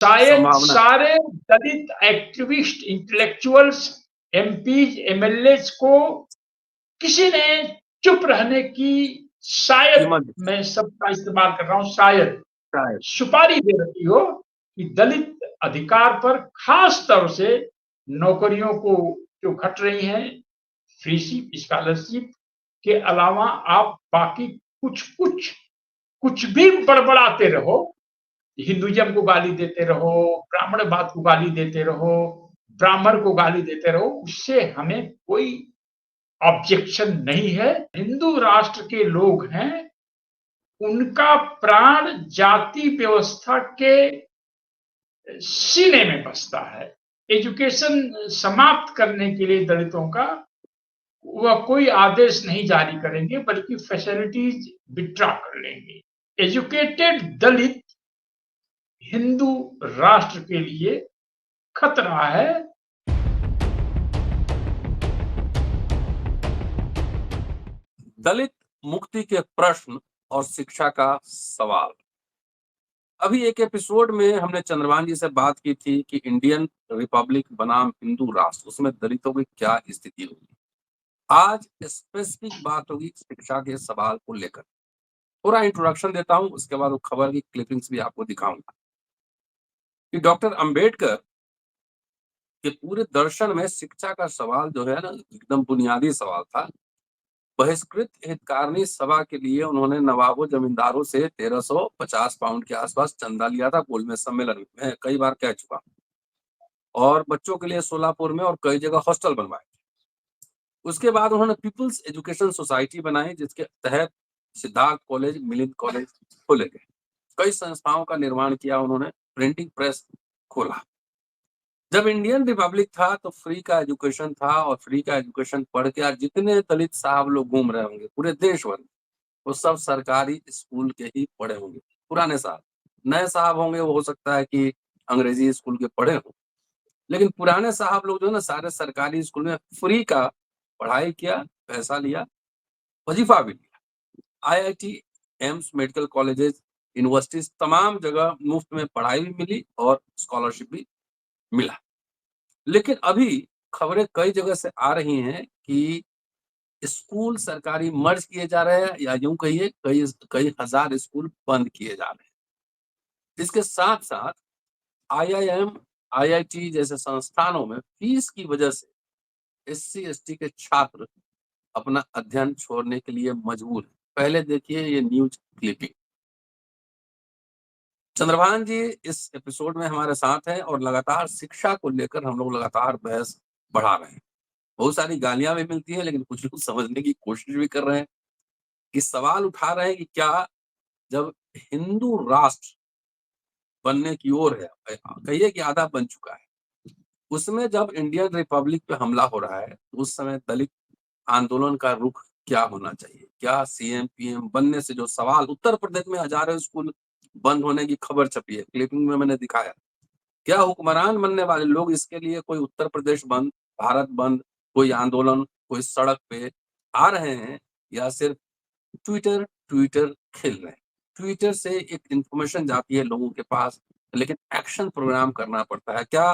शायद संभावना। सारे दलित एक्टिविस्ट, इंटेलेक्चुअल्स, एमपीज, एमएलए को किसी ने चुप रहने की, शायद कीमत मैं शब्द का इस्तेमाल कर रहा हूं, शायद शायद सुपारी दे रही हो कि दलित अधिकार पर खास तौर से नौकरियों को जो घट रही हैं, फ्रीशिप, स्कॉलरशिप के अलावा आप बाकी कुछ भी बड़बड़ाते रहो, हिंदुइज्म को गाली देते रहो, ब्राह्मणवाद को गाली देते रहो, ब्राह्मण को गाली देते रहो, उससे हमें कोई ऑब्जेक्शन नहीं है। हिंदू राष्ट्र के लोग हैं, उनका प्राण जाति व्यवस्था के सीने में बसता है। एजुकेशन समाप्त करने के लिए दलितों का वह कोई आदेश नहीं जारी करेंगे, बल्कि फैसिलिटीज विड्रॉ कर लेंगे। एजुकेटेड दलित हिंदू राष्ट्र के लिए खतरा है। दलित मुक्ति के प्रश्न और शिक्षा का सवाल। अभी एक एपिसोड में हमने चंद्रभान जी से बात की थी कि इंडियन रिपब्लिक बनाम हिंदू राष्ट्र, उसमें दलितों की क्या स्थिति होगी। आज स्पेसिफिक बात होगी शिक्षा के सवाल को लेकर। पूरा इंट्रोडक्शन देता हूं, उसके बाद वो खबर की क्लिपिंग्स भी आपको दिखाऊंगा कि डॉक्टर अंबेडकर के पूरे दर्शन में शिक्षा का सवाल जो है ना, एकदम बुनियादी सवाल था। बहिष्कृत हितकारिणी सभा के लिए उन्होंने नवाबों जमींदारों से 1350 पाउंड के आसपास चंदा लिया था। गोलमेज सम्मेलन में कई बार कह चुका, और बच्चों के लिए सोलापुर में और कई जगह हॉस्टल बनवाए। उसके बाद उन्होंने पीपुल्स एजुकेशन सोसाइटी बनाई, जिसके तहत सिद्धार्थ कॉलेज, मिलिंद कॉलेज खोले गए। कई संस्थाओं का निर्माण किया उन्होंने, प्रिंटिंग प्रेस खोला। जब इंडियन रिपब्लिक था तो फ्री का एजुकेशन था, और फ्री का एजुकेशन पढ़ के आज जितने दलित साहब लोग घूम रहे होंगे पूरे देश भर में, वो सब सरकारी स्कूल के ही पढ़े होंगे। पुराने साहब, नए साहब होंगे वो हो सकता है कि अंग्रेजी स्कूल के पढ़े हों, लेकिन पुराने साहब लोग जो है ना, सारे सरकारी स्कूल में फ्री का पढ़ाई किया, पैसा लिया, वजीफा भी लिया। IIT, AIIMS, medical colleges, universities, तमाम जगह मुफ्त में पढ़ाई भी मिली और स्कॉलरशिप भी मिला। लेकिन अभी खबरें कई जगह से आ रही हैं कि स्कूल सरकारी मर्ज किए जा रहे हैं, या यूं कहिए कई कई हजार स्कूल बंद किए जा रहे हैं। इसके साथ साथ आईआईएम, आईआईटी जैसे संस्थानों में फीस की वजह से एससी एसटी के छात्र अपना अध्ययन छोड़ने के लिए मजबूर है। पहले देखिए ये न्यूज क्लिपिंग। चंद्रभान जी इस एपिसोड में हमारे साथ हैं और लगातार शिक्षा को लेकर हम लोग लगातार बहस बढ़ा रहे हैं। बहुत सारी गालियां भी मिलती है, लेकिन कुछ लोग समझने की कोशिश भी कर रहे हैं कि सवाल उठा रहे हैं कि क्या जब हिंदू राष्ट्र बनने की ओर है, कहिए कि आधा बन चुका है, उसमें जब इंडियन रिपब्लिक पे हमला हो रहा है तो उस समय दलित आंदोलन का रुख क्या होना चाहिए। क्या सीएम पीएम बनने से जो सवाल, उत्तर प्रदेश में हजारों स्कूल बंद होने की खबर छपी है, क्लिपिंग में मैंने दिखाया, क्या हुक्मरान बनने वाले लोग इसके लिए कोई उत्तर प्रदेश बंद, भारत बंद, कोई आंदोलन, कोई सड़क पे आ रहे हैं, या सिर्फ ट्विटर ट्विटर खेल रहे हैं। ट्विटर से एक इंफॉर्मेशन जाती है लोगों के पास, लेकिन एक्शन प्रोग्राम करना पड़ता है। क्या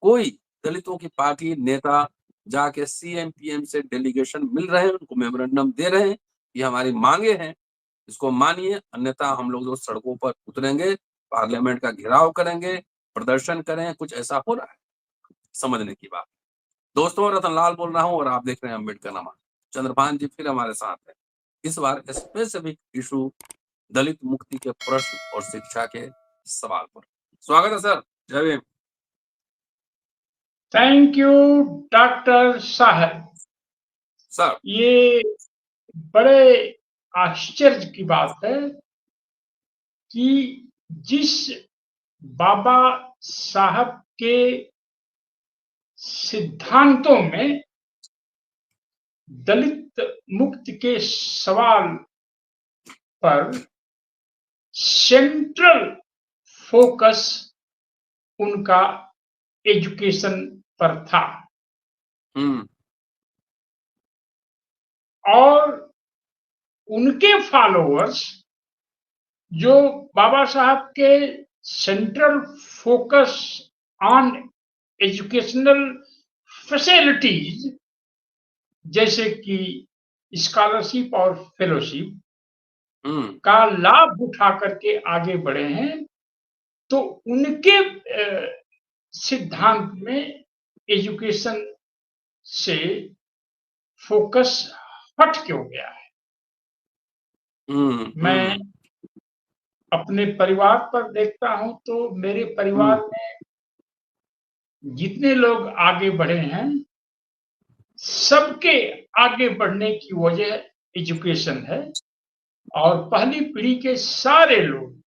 कोई दलितों की पार्टी नेता जाके सीएम पीएम से डेलीगेशन मिल रहे हैं, उनको मेमोरेंडम दे रहे हैं, ये हमारी मांगे हैं, इसको मानिए, अन्यथा हम लोग जो सड़कों पर उतरेंगे, पार्लियामेंट का घेराव करेंगे, प्रदर्शन करें, कुछ ऐसा हो रहा है? समझने की बात। दोस्तों, रतनलाल बोल रहा हूँ और आप देख रहे हैं अम्बेडकर नामा। चंद्रभान जी फिर हमारे साथ है, इस बार स्पेसिफिक इशू दलित मुक्ति के प्रश्न और शिक्षा के सवाल पर। स्वागत है सर, जय भीम। थैंक यू डॉक्टर साहब। सर, ये बड़े आश्चर्य की बात है कि जिस बाबा साहब के सिद्धांतों में दलित मुक्ति के सवाल पर सेंट्रल फोकस उनका एजुकेशन पर था, और उनके फॉलोअर्स जो बाबा साहब के central focus on educational facilities जैसे कि स्कॉलरशिप और फेलोशिप का लाभ उठा करके आगे बढ़े हैं, तो उनके सिद्धांत में एजुकेशन से फोकस हट क्यों गया है? मैं अपने परिवार पर देखता हूं तो मेरे परिवार में जितने लोग आगे बढ़े हैं, सबके आगे बढ़ने की वजह एजुकेशन है और पहली पीढ़ी के सारे लोग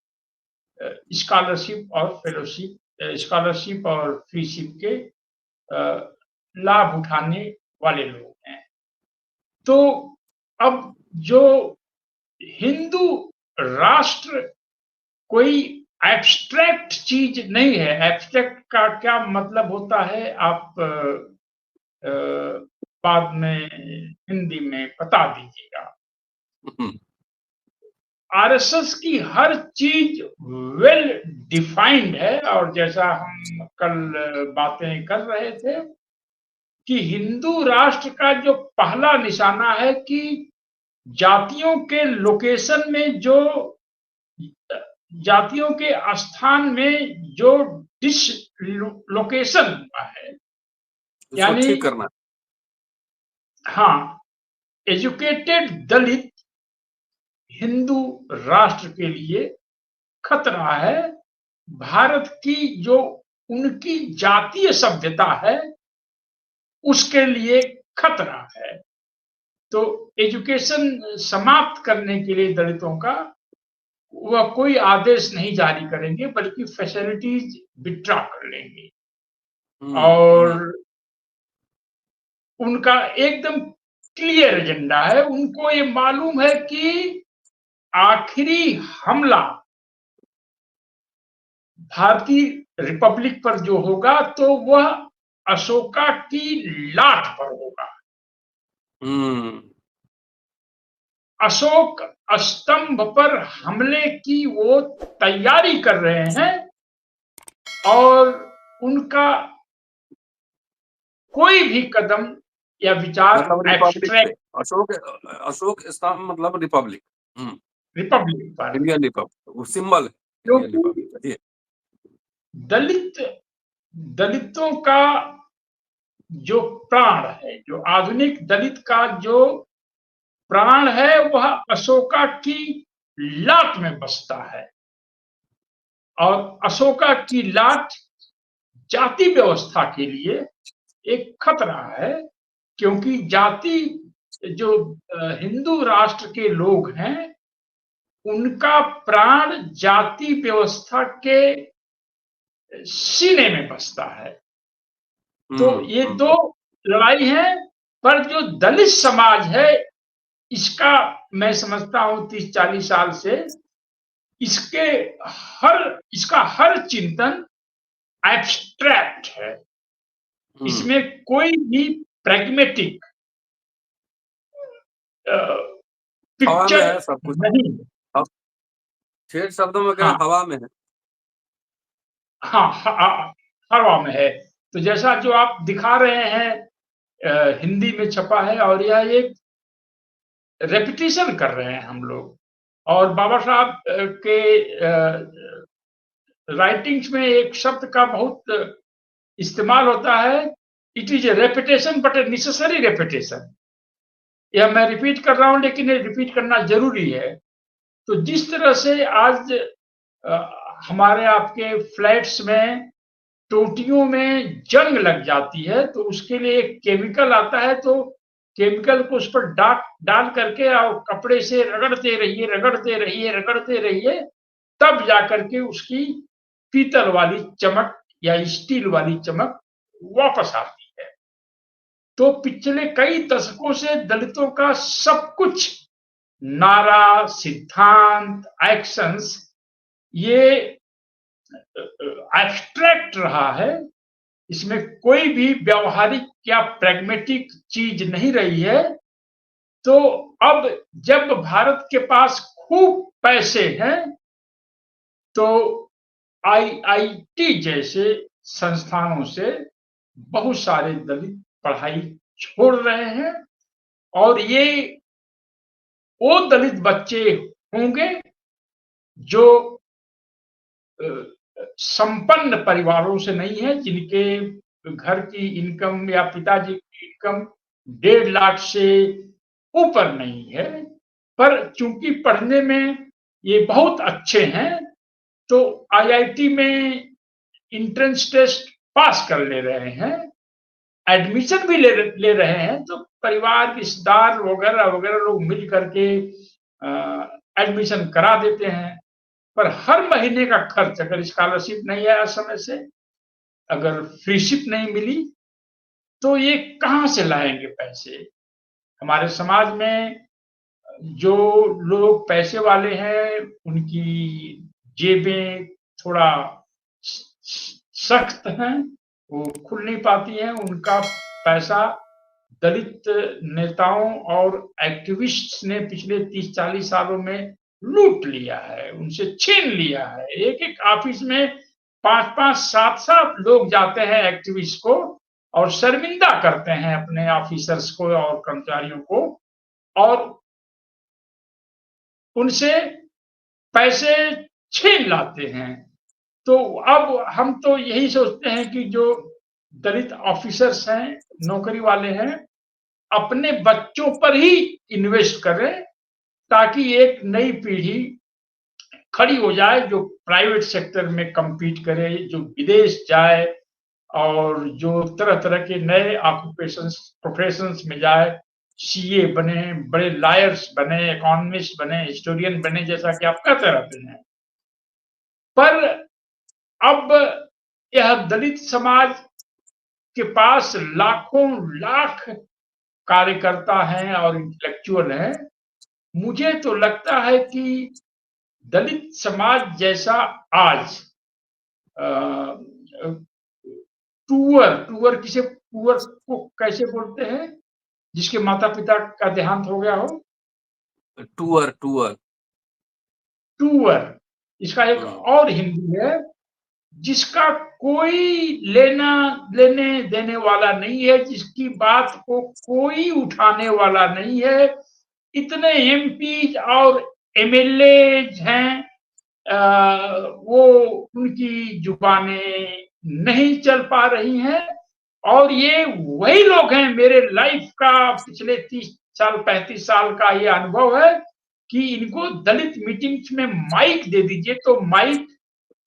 स्कॉलरशिप और फेलोशिप, स्कॉलरशिप और फ्रीशिप के लाभ उठाने वाले लोग हैं। तो अब जो हिंदू राष्ट्र कोई एब्स्ट्रैक्ट चीज नहीं है। एब्स्ट्रैक्ट का क्या मतलब होता है, आप बाद में हिंदी में बता दीजिएगा। आरएसएस की हर चीज वेल डिफाइंड है, और जैसा हम कल बातें कर रहे थे कि हिंदू राष्ट्र का जो पहला निशाना है कि जातियों के लोकेशन में, जो जातियों के स्थान में जो डिसलोकेशन हुआ है, यानी ठीक करना। हाँ, एजुकेटेड दलित हिंदू राष्ट्र के लिए खतरा है। भारत की जो उनकी जातीय सभ्यता है उसके लिए खतरा है। तो एजुकेशन समाप्त करने के लिए दलितों का वह कोई आदेश नहीं जारी करेंगे, बल्कि फैसिलिटीज विड्रॉ कर लेंगे। और उनका एकदम क्लियर एजेंडा है। उनको ये मालूम है कि आखिरी हमला भारतीय रिपब्लिक पर जो होगा तो वह अशोका की लाट पर होगा। अशोक स्तंभ पर हमले की वो तैयारी कर रहे हैं और उनका कोई भी कदम या विचार एब्स्ट्रैक्ट, अशोक स्तंभ मतलब रिपब्लिक पर, इंडियन रिपब्लिक वो सिंबल है। दलितों का जो प्राण है, जो आधुनिक दलित का जो प्राण है, वह अशोका की लाट में बसता है। और अशोका की लाट जाति व्यवस्था के लिए एक खतरा है, क्योंकि जाति जो हिंदू राष्ट्र के लोग हैं उनका प्राण जाति व्यवस्था के सीने में बसता है। तो ये दो लड़ाई है, पर जो दलित समाज है इसका मैं समझता हूं 30-40 साल से इसका हर चिंतन एब्स्ट्रैक्ट है। इसमें कोई भी प्रैग्मेटिक पिक्चर है, सब कुछ नहीं। छेड़ शब्दों में कहें, हवा में है। हाँ, हवा में है। तो जैसा जो आप दिखा रहे हैं हिंदी में छपा है, और यह एक रेपिटेशन कर रहे हैं हम लोग। और बाबा साहब के राइटिंग्स में एक शब्द का बहुत इस्तेमाल होता है, it is a repetition but a necessary repetition. यह मैं रिपीट कर रहा हूं, लेकिन ये रिपीट करना जरूरी है। तो जिस तरह से आज हमारे आपके फ्लैट्स में टोटियों में जंग लग जाती है, तो उसके लिए एक केमिकल आता है, तो केमिकल को उस पर डाल करके और कपड़े से रगड़ते रहिए, तब जाकर के उसकी पीतल वाली चमक या स्टील वाली चमक वापस आती है। तो पिछले कई दशकों से दलितों का सब कुछ, नारा, सिद्धांत, एक्शंस, ये एब्स्ट्रैक्ट रहा है। इसमें कोई भी व्यवहारिक या प्रैग्मेटिक चीज नहीं रही है। तो अब जब भारत के पास खूब पैसे हैं, तो आईआईटी जैसे संस्थानों से बहुत सारे दलित पढ़ाई छोड़ रहे हैं और ये वो दलित बच्चे होंगे जो संपन्न परिवारों से नहीं है, जिनके घर की इनकम या पिताजी की इनकम 1.5 लाख से ऊपर नहीं है, पर चूंकि पढ़ने में ये बहुत अच्छे हैं तो आईआईटी में एंट्रेंस टेस्ट पास कर ले रहे हैं, एडमिशन भी ले रहे हैं, तो परिवार रिश्तेदार वगैरह वगैरह लोग मिल करके एडमिशन करा देते हैं। पर हर महीने का खर्च, अगर स्कॉलरशिप नहीं आया समय से, अगर फ्रीशिप नहीं मिली, तो ये कहाँ से लाएंगे पैसे? हमारे समाज में जो लोग पैसे वाले हैं उनकी जेबें थोड़ा सख्त हैं, वो खुल नहीं पाती हैं, उनका पैसा दलित नेताओं और एक्टिविस्ट्स ने पिछले 30-40 सालों में लूट लिया है, उनसे छीन लिया है। एक-एक ऑफिस में 5-5, 7-7 लोग जाते हैं एक्टिविस्ट को और शर्मिंदा करते हैं अपने ऑफिसर्स को और कर्मचारियों को और उनसे पैसे छीन लाते हैं। तो अब हम तो यही सोचते हैं कि जो दलित ऑफिसर्स हैं, नौकरी वाले हैं, अपने बच्चों पर ही इन्वेस्ट करें ताकि एक नई पीढ़ी खड़ी हो जाए जो प्राइवेट सेक्टर में कम्पीट करे, जो विदेश जाए और जो तरह-तरह के नए ऑक्यूपेशंस प्रोफेशंस में जाए, सीए बने, बड़े लॉयर्स बने, इकोनॉमिस्ट बने, हिस्टोरियन बने, जैसा कि आप कहते रहते हैं। पर अब यह दलित समाज के पास लाखों लाख कार्यकर्ता हैं और इंटेलेक्चुअल हैं। मुझे तो लगता है कि दलित समाज जैसा आज पुअर को कैसे बोलते हैं? जिसके माता-पिता का देहांत हो गया हो? टूअर। इसका एक और हिंदी है, जिसका कोई लेने देने वाला नहीं है, जिसकी बात को कोई उठाने वाला नहीं है। इतने एमपी और एमएलए हैं, वो उनकी जुबानें नहीं चल पा रही हैं और ये वही लोग हैं। मेरे लाइफ का पिछले 30 साल 35 साल का ये अनुभव है कि इनको दलित मीटिंग्स में माइक दे दीजिए तो माइक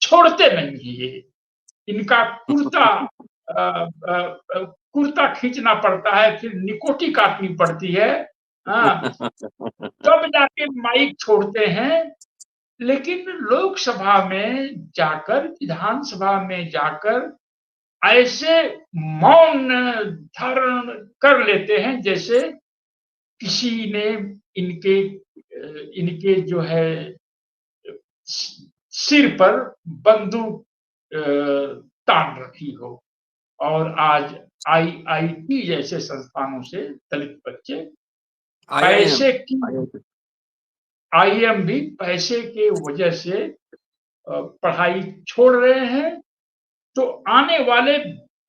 छोड़ते नहीं है ये। इनका कुर्ता खींचना पड़ता है, फिर निकोटी काटनी पड़ती है, तब जाके माइक छोड़ते हैं। लेकिन लोकसभा में जाकर, विधानसभा में जाकर ऐसे मौन धारण कर लेते हैं जैसे किसी ने इनके जो है सिर पर बंदूक तान रखी हो। और आज आईआईटी जैसे संस्थानों से दलित बच्चे पैसे की, आईएम भी पैसे के वजह से पढ़ाई छोड़ रहे हैं। तो आने वाले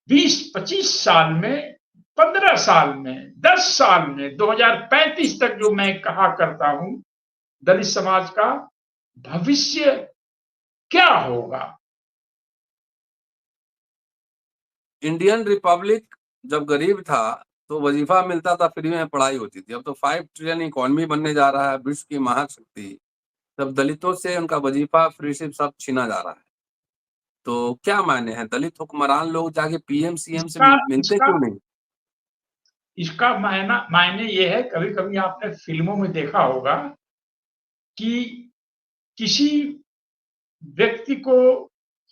20-25 साल में, 15 साल में, 10 साल में, 2035 तक जो मैं कहा करता हूं, दलित समाज का भविष्य क्या होगा? इंडियन रिपब्लिक जब गरीब था तो वजीफा मिलता था, फ्री में पढ़ाई होती थी। अब तो 5 ट्रिलियन इकोनॉमी बनने जा रहा है, विश्व की महाशक्ति, तब दलितों से उनका वजीफा फ्रीशिप सब छीना जा रहा है। तो क्या मायने हैं? दलित हुक्मरान लोग जाके पीएम सीएम से मिलते क्यों नहीं? इसका मायने ये है, कभी-कभी आपने फिल्मों में देखा होगा कि किसी व्यक्ति को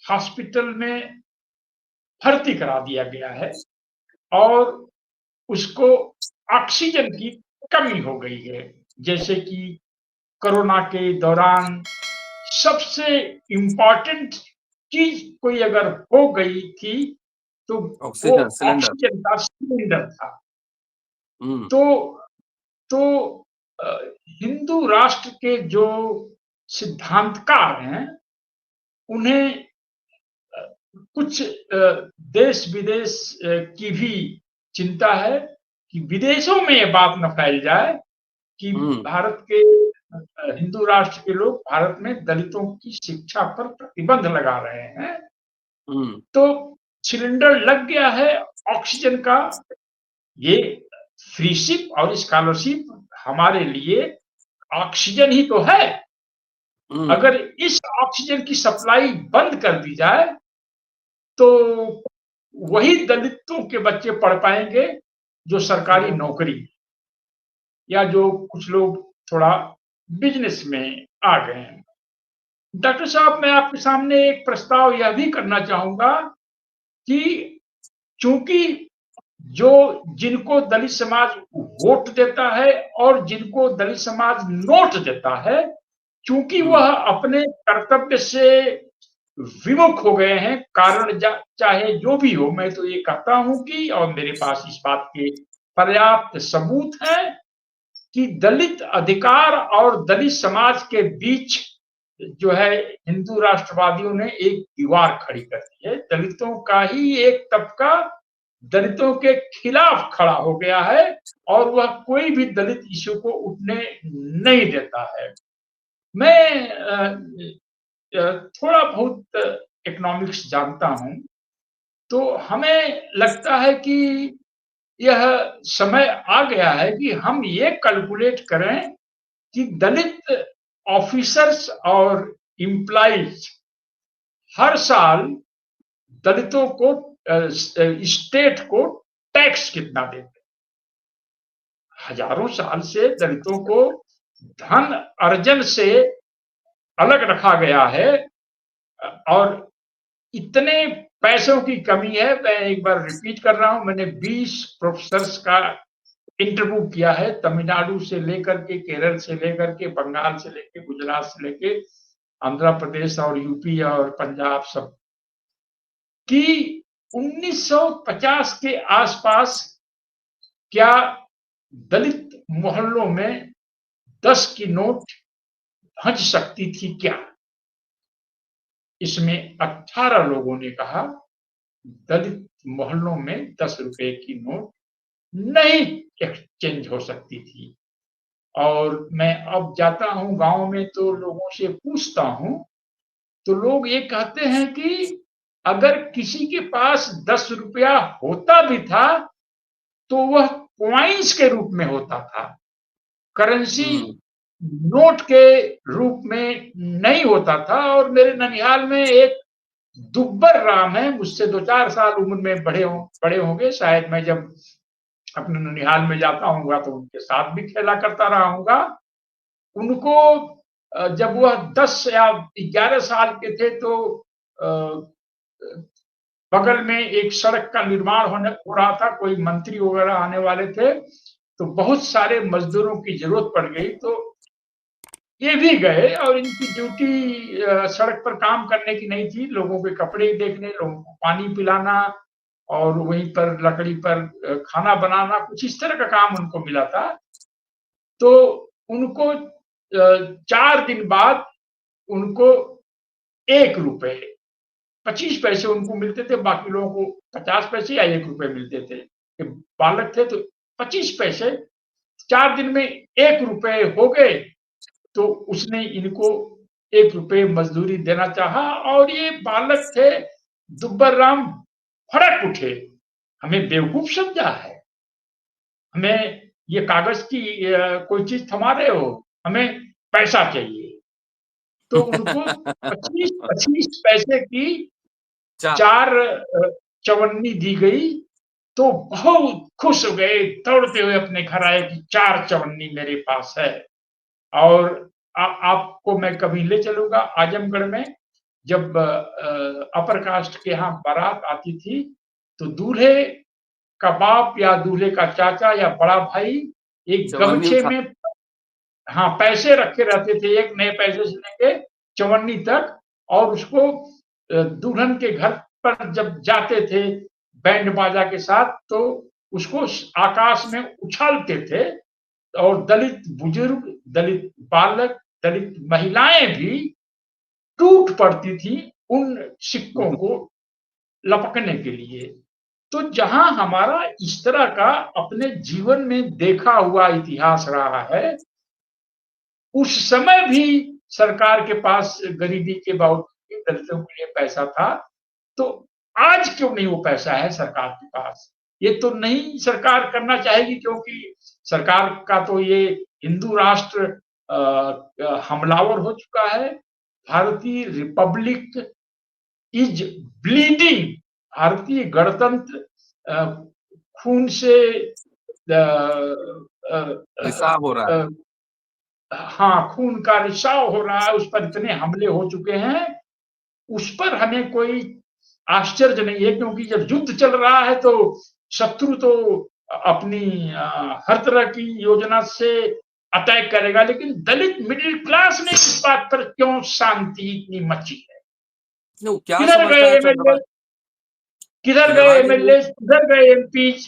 हॉस्पिटल में भर्ती करा दिया गया है और उसको ऑक्सीजन की कमी हो गई है। जैसे कि कोरोना के दौरान सबसे इम्पोर्टेंट चीज कोई अगर हो गई थी तो वो ऑक्सीजन का सिलेंडर था। तो हिंदू राष्ट्र के जो सिद्धांतकार हैं, उन्हें कुछ देश विदेश की भी चिंता है कि विदेशों में ये बात न फैल जाए कि भारत के हिंदू राष्ट्र के लोग भारत में दलितों की शिक्षा पर प्रतिबंध लगा रहे हैं। तो सिलेंडर लग गया है ऑक्सीजन का, ये फ्रीशिप और स्कॉलरशिप हमारे लिए ऑक्सीजन ही तो है। अगर इस ऑक्सीजन की सप्लाई बंद कर दी जाए तो वही दलितों के बच्चे पढ़ पाएंगे जो सरकारी नौकरी या जो कुछ लोग थोड़ा बिजनेस में आ गए हैं। डॉक्टर साहब, मैं आपके सामने एक प्रस्ताव यह भी करना चाहूंगा कि चूंकि जिनको दलित समाज वोट देता है और जिनको दलित समाज नोट देता है, चूंकि वह अपने कर्तव्य से विमुख हो गए हैं, कारण चाहे जो भी हो, मैं तो ये कहता हूं कि, और मेरे पास इस बात के पर्याप्त सबूत हैं कि दलित अधिकार और दलित समाज के बीच जो है हिंदू राष्ट्रवादियों ने एक दीवार खड़ी कर दी है। दलितों का ही एक तबका दलितों के खिलाफ खड़ा हो गया है और वह कोई भी दलित इश्यू को उठने नहीं देता है। मैं थोड़ा बहुत इकोनॉमिक्स जानता हूं, तो हमें लगता है कि यह समय आ गया है कि हम ये कैलकुलेट करें कि दलित ऑफिसर्स और एम्प्लॉइज हर साल दलितों को स्टेट को टैक्स कितना देते। हजारों साल से दलितों को धन अर्जन से अलग रखा गया है और इतने पैसों की कमी है। मैं एक बार रिपीट कर रहा हूं, मैंने 20 प्रोफेसर्स का इंटरव्यू किया है, तमिलनाडु से लेकर के, केरल से लेकर के, बंगाल से लेकर, गुजरात से लेकर आंध्र प्रदेश और यूपी और पंजाब, सब कि 1950 के आसपास क्या दलित मोहल्लों में 10 की नोट हज सकती थी क्या? इसमें 18 लोगों ने कहा दलित मोहल्लों में 10 रुपए की नोट नहीं एक्सचेंज हो सकती थी। और मैं अब जाता हूं गांव में तो लोगों से पूछता हूं, तो लोग ये कहते हैं कि अगर किसी के पास 10 रुपया होता भी था तो वह कॉइन्स के रूप में होता था, करेंसी नोट के रूप में नहीं होता था। और मेरे ननिहाल में एक दुब्बर राम है, मुझसे 2-4 साल उम्र में बड़े होंगे शायद। मैं जब अपने ननिहाल में जाता हूँगा तो उनके साथ भी खेला करता रहा हूँगा। उनको जब वह 10 या 11 साल के थे तो बगल में एक सड़क का निर्माण हो रहा था, कोई मंत्री वगैरह आने वाले थे, तो बहुत सारे मजदूरों की जरूरत पड़ गई, तो ये भी गए और इनकी ड्यूटी सड़क पर काम करने की नहीं थी, लोगों के कपड़े देखने, लोगों को पानी पिलाना और वहीं पर लकड़ी पर खाना बनाना, कुछ इस तरह का काम उनको मिला था। तो उनको 4 दिन बाद उनको 1 रुपए 25 पैसे उनको मिलते थे, बाकी लोगों को 50 पैसे या 1 रुपए मिलते थे। बालक थे तो 25 पैसे, 4 दिन में 1 रुपए हो गए, तो उसने इनको 1 रुपए मजदूरी देना चाहा और ये बालक थे दुब्बर राम भड़क उठे, हमें बेवकूफ समझा है, हमें ये कागज की कोई चीज थमा रहे हो, हमें पैसा चाहिए। तो उनको 25 पैसे की 4 चवन्नी दी गई, तो बहुत खुश हो गए, दौड़ते हुए अपने घर आए कि 4 चवन्नी मेरे पास है। और आपको मैं कभी ले चलूंगा आजमगढ़ में, जब अपर कास्ट के यहाँ बारात आती थी तो दूल्हे का बाप या दूल्हे का चाचा या बड़ा भाई एक गमछे में हाँ पैसे रखे रहते थे, एक नए पैसे से लेके चवन्नी तक, और उसको दुल्हन के घर पर जब जाते थे बैंड बाजा के साथ तो उसको आकाश में उछालते थे। और दलित बुजुर्ग, दलित बालक, दलित महिलाएं भी टूट पड़ती थी उन सिक्कों को लपकने के लिए। तो जहां हमारा इस तरह का अपने जीवन में देखा हुआ इतिहास रहा है, उस समय भी सरकार के पास गरीबी के बावजूद भी दलितों के लिए पैसा था, तो आज क्यों नहीं वो पैसा है सरकार के पास? ये तो नहीं सरकार करना चाहेगी, क्योंकि सरकार का तो ये हिंदू राष्ट्र हमलावर हो चुका है। भारतीय रिपब्लिक इज ब्लीडिंग। भारतीय गणतंत्र खून से रिसाव हो रहा है। हाँ, खून का रिसाव हो रहा है, उस पर इतने हमले हो चुके हैं, उस पर हमें कोई आश्चर्य नहीं है, क्योंकि जब युद्ध चल रहा है तो शत्रु तो अपनी हर तरह की योजना से अटैक करेगा, लेकिन दलित मिडिल क्लास में इस बात पर क्यों शांति इतनी मची है? क्या किधर गए एमएलए, किधर गए एमएलए, किधर गए एमपीज?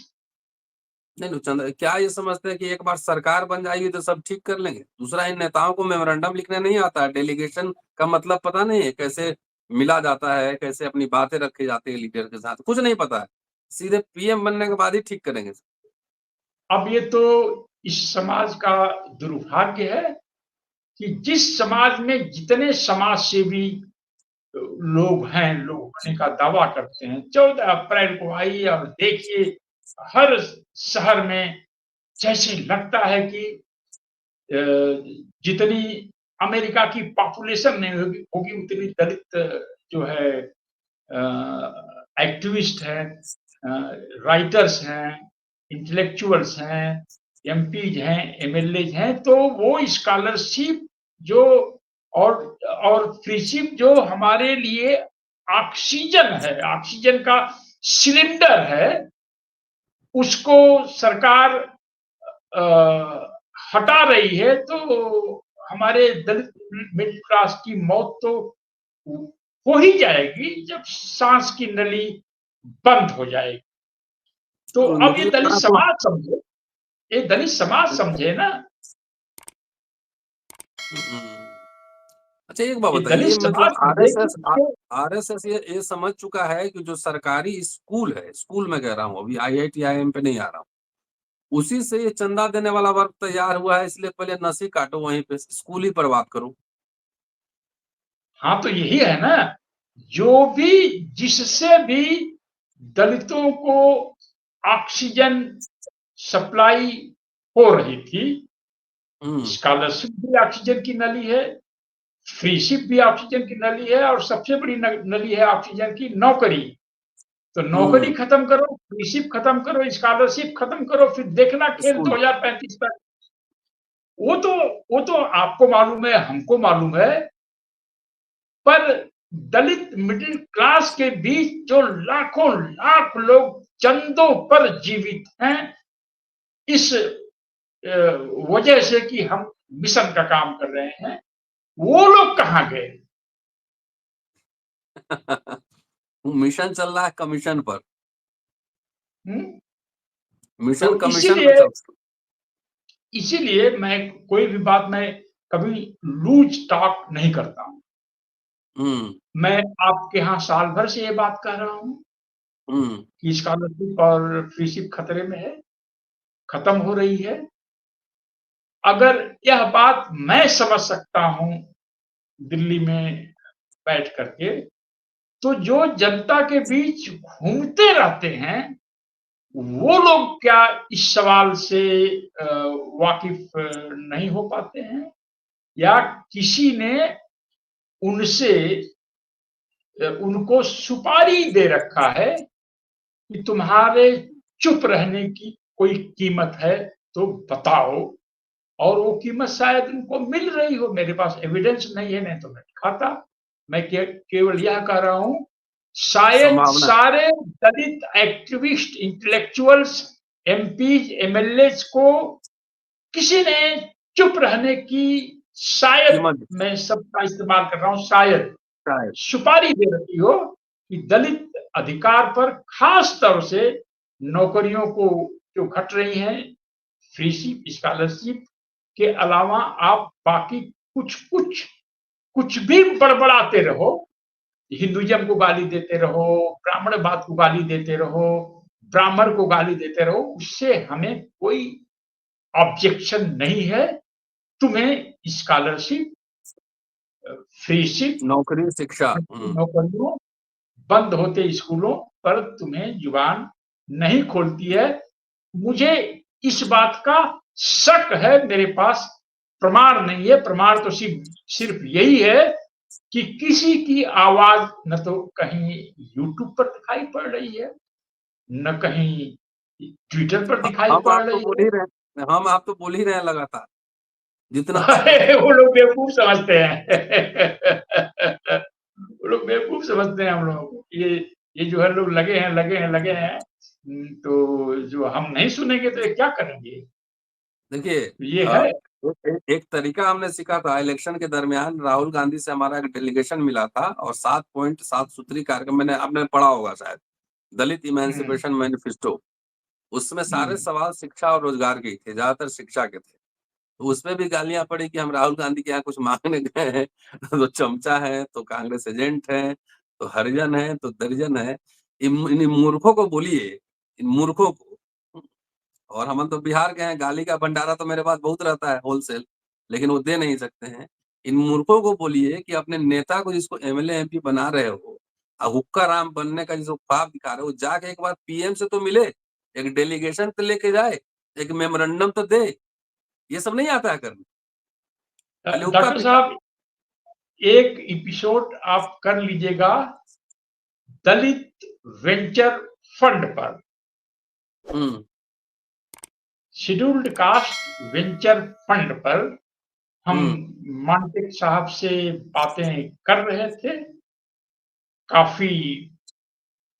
नहीं चंद्र, क्या ये समझते हैं कि एक बार सरकार बन जाएगी तो सब ठीक कर लेंगे? दूसरा, इन नेताओं को मेमोरेंडम लिखने नहीं आता है, डेलीगेशन का मतलब पता नहीं है, कैसे मिला जाता है, कैसे अपनी बातें रखी जाती है लीडर के साथ, कुछ नहीं पता है। सीधे पीएम बनने के बाद ही ठीक करेंगे। अब ये तो इस समाज का दुर्भाग्य है कि जिस समाज में जितने समाज सेवी लोग हैं, लोग होने का दावा करते हैं, 14 अप्रैल को आई और देखिए हर शहर में जैसे लगता है कि जितनी अमेरिका की पॉपुलेशन नहीं होगी उतनी दलित जो है एक्टिविस्ट हैं, राइटर्स हैं, इंटेलेक्चुअल्स हैं, एमपीज हैं, एमएलए हैं, तो वो स्कॉलरशिप जो और फ्रीशिप जो हमारे लिए ऑक्सीजन है, ऑक्सीजन का सिलेंडर है, उसको सरकार हटा रही है, तो हमारे दलित मिडिल क्लास की मौत तो हो ही जाएगी जब सांस की नली बंद हो जाएगी। तो अब ये दलित समाज समझे, ये दलित समाज समझे ना। अच्छा, एक बात बताइए, मतलब आरएसएस ये समझ चुका है कि जो सरकारी स्कूल है, स्कूल में कह रहा हूँ, अभी आईआईटी आईएम पे नहीं आ रहा हूँ, उसी से ये चंदा देने वाला वर्ग तैयार हुआ है, इसलिए पहले नसी काटो वहीं पे, स्कूल ही पर बात करो। हाँ, तो यही है ना, जो भी जिससे भी दलितों को ऑक्सीजन सप्लाई हो रही थी, स्कॉलरशिप भी ऑक्सीजन की नली है, फ्रीशिप भी ऑक्सीजन की नली है, और सबसे बड़ी नली है ऑक्सीजन की नौकरी। तो नौकरी खत्म करो, फ्रीशिप खत्म करो, स्कॉलरशिप खत्म करो, फिर देखना खेल 2035 तक। वो तो आपको मालूम है, हमको मालूम है, पर दलित मिडिल क्लास के बीच जो लाखों लाख लोग चंदों पर जीवित हैं, इस वजह से कि हम मिशन का काम कर रहे हैं, वो लोग कहां गए? मिशन चल रहा है कमीशन पर। मिशन तो कमीशन पर चल। इसीलिए मैं कोई भी बात में कभी लूज टॉक नहीं करता हूं। मैं आपके यहाँ साल भर से ये बात कह रहा हूं कि स्कॉलरशिप और फ्रीशिप खतरे में है, खत्म हो रही है। अगर यह बात मैं समझ सकता हूं दिल्ली में बैठ करके, तो जो जनता के बीच घूमते रहते हैं, वो लोग क्या इस सवाल से वाकिफ नहीं हो पाते हैं, या किसी ने उनसे उनको सुपारी दे रखा है कि तुम्हारे चुप रहने की कोई कीमत है तो बताओ, और वो कीमत शायद उनको मिल रही हो। मेरे पास एविडेंस नहीं है, नहीं तो मैं दिखाता। मैं केवल यह कह रहा हूं, शायद सारे दलित एक्टिविस्ट, इंटेलेक्चुअल्स, एमपीज, एमएलए को किसी ने चुप रहने की, शायद मैं सबका इस्तेमाल कर रहा हूं, शायद सुपारी दे रही हो कि दलित अधिकार पर खास तौर से नौकरियों को जो घट रही हैं, फ्रीशिप, स्कॉलरशिप के अलावा आप बाकी कुछ भी बड़बड़ाते रहो, हिंदुइज्म को गाली देते रहो, ब्राह्मणवाद को गाली देते रहो, ब्राह्मण को गाली देते रहो, उससे हमें कोई ऑब्जेक्शन नहीं है। तुम्हें स्कॉलरशिप, फ्रीशिप, नौकरी, शिक्षा। नौकरियों बंद होते स्कूलों पर तुम्हें जुबान नहीं खोलती है। मुझे इस बात का शक है, मेरे पास प्रमाण नहीं है। प्रमाण तो सिर्फ यही है कि किसी की आवाज न तो कहीं यूट्यूब पर दिखाई पड़ रही है, न कहीं ट्विटर पर दिखाई हम पड़ आप तो रही बोल है। ही रहे हैं, हम आप तो बोल ही रहे हैं लगातार जितना अरे वो लोग बेवकूफ समझते हैं। वो लोग बेवकूफ समझते हैं हम लोगों को। ये जो है लोग लगे हैं। तो जो हम नहीं सुनेंगे तो ये क्या करेंगे? देखिए, ये है। एक तरीका हमने सीखा था इलेक्शन के दरमियान। राहुल गांधी से हमारा एक डेलीगेशन मिला था और 7 पॉइंट 7 सूत्री कार्यक्रम मैंने आपने पढ़ा होगा शायद, दलित इमेंसिपेशन मैनिफेस्टो। उसमें सारे सवाल शिक्षा और रोजगार के ही थे, ज्यादातर शिक्षा के थे। तो उसमें भी गालियां पड़ी कि हम राहुल गांधी के यहाँ कुछ मांगने गए हैं तो चमचा है, तो कांग्रेस एजेंट है, तो हरिजन है, तो दरिजन है। इन मूर्खों को बोलिए, इन मूर्खों को। और हम तो बिहार के हैं, गाली का भंडारा तो मेरे पास बहुत रहता है होलसेल, लेकिन वो दे नहीं सकते हैं। इन मूर्खों को बोलिए कि अपने नेता को जिसको एमएलए एमपी बना रहे हो, हुक्का राम बनने का जिसको ख्वाब दिखा रहे हो, जाके एक बार पीएम से तो मिले, एक डेलीगेशन तो लेके जाए, एक मेमोरेंडम तो दे। ये सब नहीं आता है करने, खाली हुक्का डॉक्टर पिटा। साहब, एक एपिसोड आप कर लीजिएगा दलित वेंचर फंड पर, शेड्यूल्ड कास्ट वेंचर फंड पर। हम मांटेक साहब से बातें कर रहे थे, काफी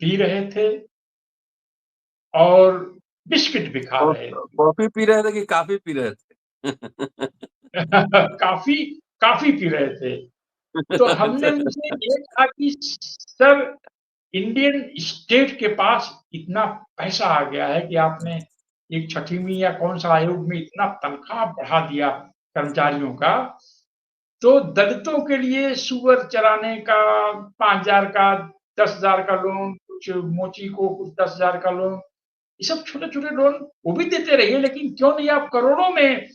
पी रहे थे और बिस्किट भी खा रहे थे। कॉफी पी रहे थे कि काफी पी रहे थे? काफी काफी पी रहे थे। तो हमने उनसे ये कहा कि सर, इंडियन स्टेट के पास इतना पैसा आ गया है कि आपने एक छठवीं या कौन सा आयोग में इतना तनख्वाह बढ़ा दिया कर्मचारियों का, तो दलितों के लिए सुअर चराने का 5,000 का, 10,000 का लोन, कुछ मोची को कुछ 10,000 का लोन, ये सब छोटे-छोटे लोन वो भी देते रहिए, लेकिन क्यों नहीं आप करोड़ों में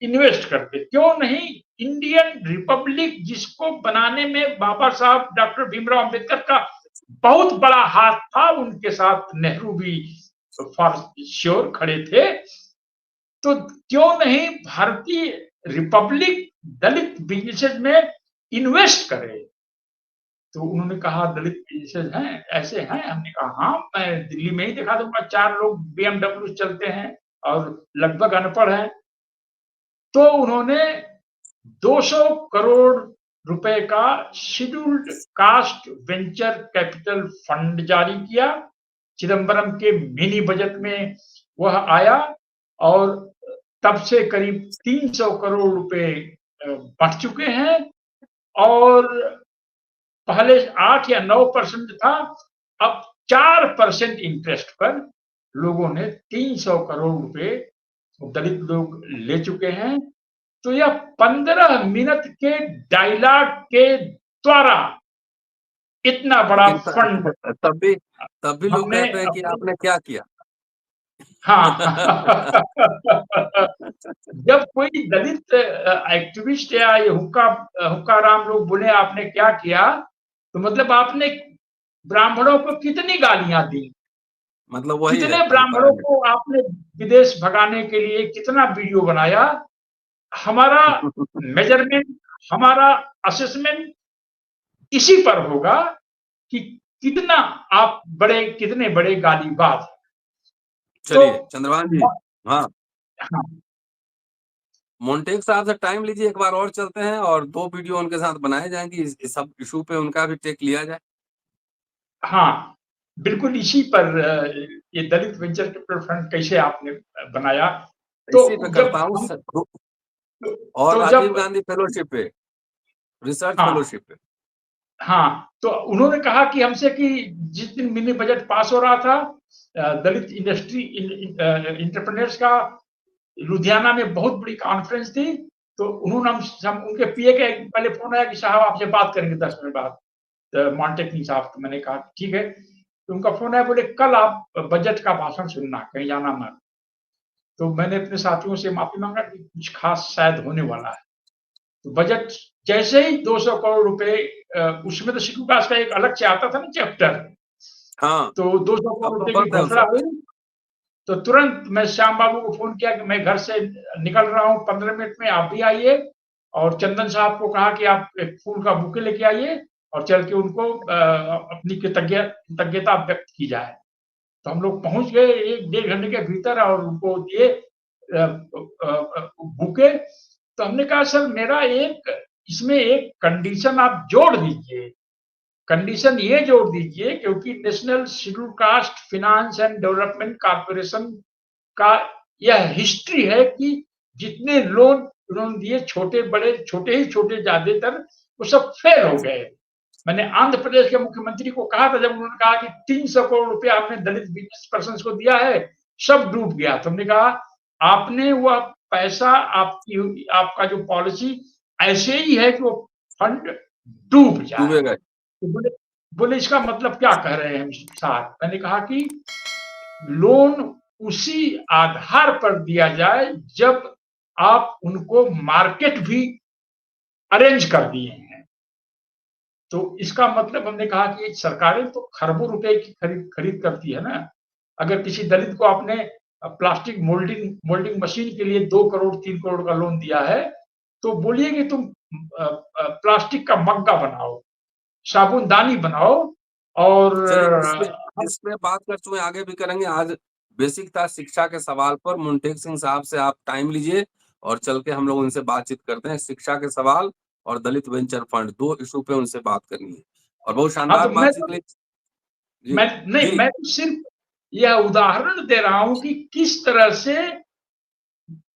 इन्वेस्ट करते? क्यों नहीं इंडियन रिपब्लिक जिसको बनाने में बाबा साहब डॉक्टर भीमराव अंबेडकर का बहुत बड़ा हाथ था, उनके साथ नेहरू भी फॉर श्योर खड़े थे। तो क्यों नहीं भारतीय रिपब्लिक दलित बिजनेसेस में इन्वेस्ट करे? तो उन्होंने कहा दलित बिजनेसेस हैं, ऐसे हैं? हमने कहा हाँ, मैं दिल्ली में ही दिखा दूंगा, 4 लोग बीएमडब्ल्यू चलते हैं और लगभग अनपढ़ हैं। तो उन्होंने 200 करोड़ रुपए का scheduled caste venture capital fund जारी किया। चिदंबरम के मिनी बजट में वह आया और तब से करीब 300 करोड़ रुपए बढ़ चुके हैं और पहले 8 या 9% था, अब 4% इंटरेस्ट पर लोगों ने 300 करोड़ रुपए दलित लोग ले चुके हैं। तो यह 15 मिनट के डायलॉग के द्वारा इतना बड़ा फंड तब भी लोग हमने कहते हैं कि आपने क्या किया। हाँ। जब कोई दलित एक्टिविस्ट या ये हुक्का राम लोग बोले आपने क्या किया, तो मतलब आपने ब्राह्मणों को कितनी गालियां दी, मतलब वही है कितने ब्राह्मणों को आपने विदेश भगाने के लिए कितना वीडियो बनाया। हमारा मेजरमेंट, हमारा असेसमेंट इसी पर होगा कि कितना आप कितने बड़े गालीबाज। चलिए चंद्रभान जी, हाँ, हाँ, मोन्टेक साहब से टाइम लीजिए, एक बार और चलते हैं और 2 वीडियो उनके साथ बनाए जाएंगे, इस सब इशू पे उनका भी टेक लिया जाए। हाँ, बिल्कुल इसी पर ये दलित वेंचर कैपिटल फंड कैसे आपने बनाया। इसी पे तो जब करता हूँ हम और तो राजीव जब गांधी फेलोशिप पे, रिसर्च हाँ, फेलोशिप पे। हाँ, तो उन्होंने कहा कि हमसे कि जिस दिन मिनी बजट पास हो रहा था, दलित इंडस्ट्री एंटरप्रेन्योर्स का लुधियाना में बहुत बड़ी कॉन्फ्रेंस थी। तो उन्होंने हम उनके पीए के पहले फोन आया कि साहब आपसे बात करेंगे 10 मिनट बाद। मॉन्टेक्नी साहब। तो मैंने कहा ठीक है। तो उनका फोन आया, बोले कल आप बजट का भाषण सुनना, कहीं जाना मत। तो मैंने अपने साथियों से माफी मांगा कि कुछ खास शायद होने वाला है। तो बजट जैसे ही 200 करोड़ रुपए, उसमें तो शेड्यूल कास्ट का एक अलग से आता था ना चैप्टर, हाँ, तो 200 अब करोड़ तो रुपए की बंद है वो घोषणा सब। हुई। तो तुरंत मैं श्याम बाबू को फोन किया कि मैं घर से निकल रहा हूँ 15 मिनट में, आप भी आइए। और चंदन साहब को कहा कि आप एक फूल का बुके लेके आइए और चल के उनको अपनी कृतज्ञता व्यक्त की जाए। तो हम लोग पहुंच गए 1-1.5 घंटे के भीतर और उनको दिए बुके। तो हमने कहा सर मेरा इसमें एक कंडीशन आप जोड़ दीजिए। कंडीशन ये जोड़ दीजिए क्योंकि national schedule caste finance and development corporation का यह हिस्ट्री है कि जितने लोन उन्होंने दिए, छोटे बड़े, छोटे ज्यादातर, वो सब फेल हो गए। मैंने आंध्र प्रदेश के मुख्यमंत्री को कहा था, जब उन्होंने कहा कि 300 करोड़ रुपया आपने दलित बिजनेस पर्सन को दिया है, सब डूब गया। तो हमने कहा आपने वह पैसा, आपका जो पॉलिसी ऐसे ही है कि वो फंड डूब जाए। डूबेगा। तो बोले इसका मतलब क्या कह रहे हैं साहब? मैंने कहा कि लोन उसी आधार पर दिया जाए जब आप उनको मार्केट भी अरेंज कर दिए हैं। तो इसका मतलब हमने कहा कि सरकारें तो खरबों रुपए की खरीद करती है ना। अगर किसी दलित को आपने प्लास्टिक मोल्डिंग मशीन के लिए 2 करोड़ 3 करोड़ का लोन दिया है, तो बोलिए कि तुम प्लास्टिक का मग्गा बनाओ, साबुनदानी बनाओ। और चलिए, इस पे बात कर चुके, आगे भी करेंगे। आज बेसिक था शिक्षा के सवाल पर। मुंटेक सिंह साहब से आप टाइम लीजिए और चल के हम लोग उनसे बातचीत करते हैं। शिक्षा के सवाल और दलित वेंचर फंड, 2 इशू पे उनसे बात करनी है और बहुत हाँ, शानदार तो बातचीत के लिए। जी जी। मैं तो सिर्फ यह उदाहरण दे रहा हूं कि किस तरह से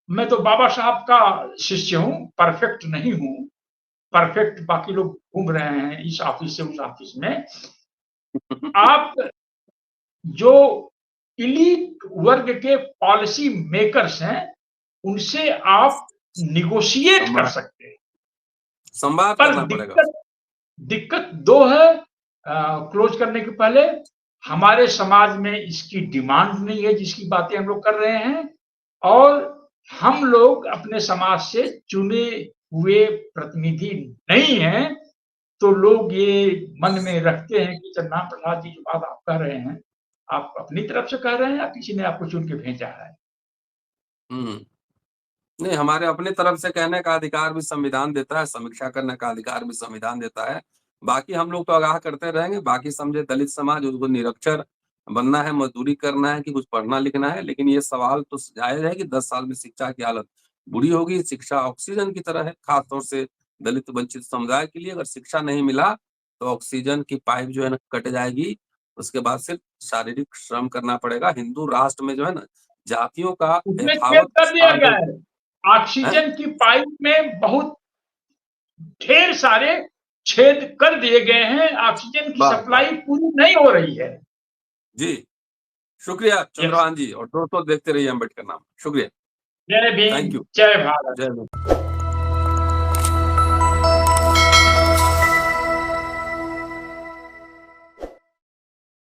मैं तो बाबा साहब का शिष्य हूं, परफेक्ट नहीं हूं। परफेक्ट बाकी लोग घूम रहे हैं इस ऑफिस से उस ऑफिस में। आप जो इलीट वर्ग के पॉलिसी मेकर्स हैं, उनसे आप निगोशिएट कर सकते हैं। संवाद पर करना पड़ेगा। दिक्कत दो है। क्लोज करने के पहले, हमारे समाज में इसकी डिमांड नहीं है जिसकी बातें हम लोग कर रहे हैं, और हम लोग अपने समाज से चुने हुए प्रतिनिधि नहीं हैं। तो लोग ये मन में रखते हैं कि चन्ना प्रसाद जी जो बात आप कह रहे हैं, आप अपनी तरफ से कह रहे हैं या किसी ने आपको चुन के भेजा है? नहीं, हमारे अपने तरफ से कहने का अधिकार भी संविधान देता है, समीक्षा करने का अधिकार भी संविधान देता है। बाकी हम लोग तो आगाह करते रहेंगे। बाकी समझे दलित समाज, उसको निरक्षर बनना है, मजदूरी करना है कि कुछ पढ़ना लिखना है। लेकिन ये सवाल तो जायज़ है कि 10 साल में शिक्षा की हालत बुरी होगी। शिक्षा ऑक्सीजन की तरह है, खास तौर से दलित वंचित समुदाय के लिए। अगर शिक्षा नहीं मिला तो ऑक्सीजन की पाइप जो है ना कट जाएगी। उसके बाद सिर्फ शारीरिक श्रम करना पड़ेगा। हिंदू राष्ट्र में जो है ना जातियों का उसमें छेद यथावत कर दिया स्थान गया जो है। है। ऑक्सीजन की पाइप में बहुत ढेर सारे छेद कर दिए गए हैं। ऑक्सीजन की बस, बस। सप्लाई पूरी नहीं हो रही है। जी, शुक्रिया यस। चंद्रभान जी, और दोस्तों देखते रहिए अम्बेडकर नाम। शुक्रिया। जय भीम, थैंक यू। जय भारत। जय हिंद।